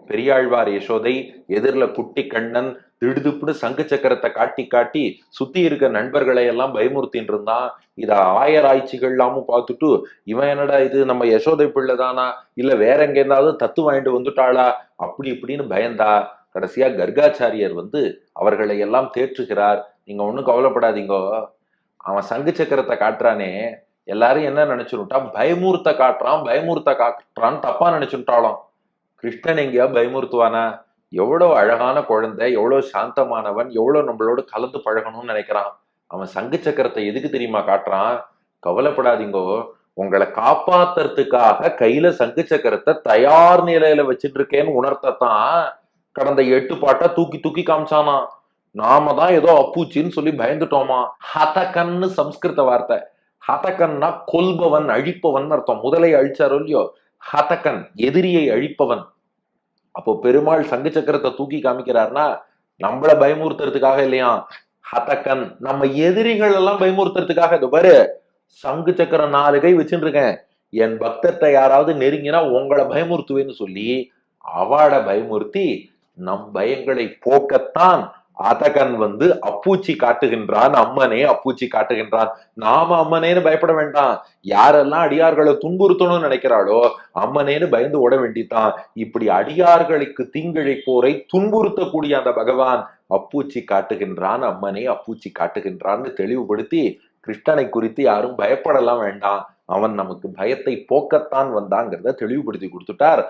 பெரியாழ்வார் யசோதை, எதிரில குட்டி கண்ணன் திடுதுப்புன்னு சங்கு சக்கரத்தை காட்டி காட்டி சுத்தி இருக்க நண்பர்களை எல்லாம் பயமுறுத்தின்னு இருந்தான். இத ஆயராய்ச்சிகள் எல்லாமும் பார்த்துட்டு, இவன் என்னடா இது நம்ம யசோதை பிள்ளைதானா இல்ல வேற எங்க இருந்தாவது தத்து வாங்கிட்டு வந்துட்டாளா அப்படி இப்படின்னு பயந்தா. கடைசியா கர்காச்சாரியர் அவர்களை எல்லாம் தேற்றுகிறார். நீங்க ஒண்ணும் கவலைப்படாதீங்கோ, அவன் சங்கு சக்கரத்தை காட்டுறானே, எல்லாரும் என்ன நினைச்சுட்டா பயமூர்த்த காட்டுறான் பயமூர்த்த காட்டுறான்னு தப்பா நினைச்சுட்டாலும். கிருஷ்ணன் எங்கேயா பயமுறுத்துவானா? எவ்வளவு அழகான குழந்தை, எவ்வளவு சாந்தமானவன், எவ்வளவு நம்மளோட கலந்து பழகணும்னு நினைக்கிறான். அவன் சங்கு சக்கரத்தை எதுக்கு தெரியுமா காட்டுறான்? கவலைப்படாதீங்கோ, உங்களை காப்பாத்துறதுக்காக கையில சங்கு சக்கரத்தை தயார் நிலையில வச்சுட்டு இருக்கேன்னு உணர்த்தத்தான் கடந்த 8 பாட்டா தூக்கி தூக்கி காமிச்சானா. நாம தான் ஏதோ அப்பூச்சின்னு சொல்லி பயந்துட்டோமா. ஹதகன்னு சம்ஸ்கிருத வார்த்தை. ஹதகன்னா கொல்பவன், அழிப்பவன் அர்த்தம். முதலை அழிச்சாரோ இல்லையோ, ஹதகன் எதிரியை அழிப்பவன். அப்போ பெருமாள் சங்கு சக்கரத்தை தூக்கி காமிக்கிறார்னா நம்மள பயமுறுத்துறதுக்காக இல்லையா, ஹதகன் நம்ம எதிரிகள் எல்லாம் பயமுறுத்துறதுக்காக. இது பாரு, சங்கு சக்கரம் 4 கை வச்சுட்டு இருக்கேன், என் பக்தத்தை யாராவது நெருங்கினா உங்களை பயமுறுத்துவேன்னு சொல்லி அவளை பயமுறுத்தி நம் பயங்களை போக்கத்தான் அதகன் அப்பூச்சி காட்டுகின்றான். அம்மனே அப்பூச்சி காட்டுகின்றான். நாம அம்மனேன்னு பயப்பட வேண்டாம். யாரெல்லாம் அடியார்களை துன்புறுத்தணும்னு நினைக்கிறாளோ அம்மனேன்னு பயந்து ஓட வேண்டித்தான். இப்படி அடியார்களுக்கு தீங்கிழைப்போரை துன்புறுத்தக்கூடிய அந்த பகவான் அப்பூச்சி காட்டுகின்றான், அம்மனே அப்பூச்சி காட்டுகின்றான்னு தெளிவுபடுத்தி கிருஷ்ணனை குறித்து யாரும் பயப்படலாம் வேண்டாம், அவன் நமக்கு பயத்தை போக்கத்தான் வந்தாங்கிறத தெளிவுபடுத்தி கொடுத்துட்டார்.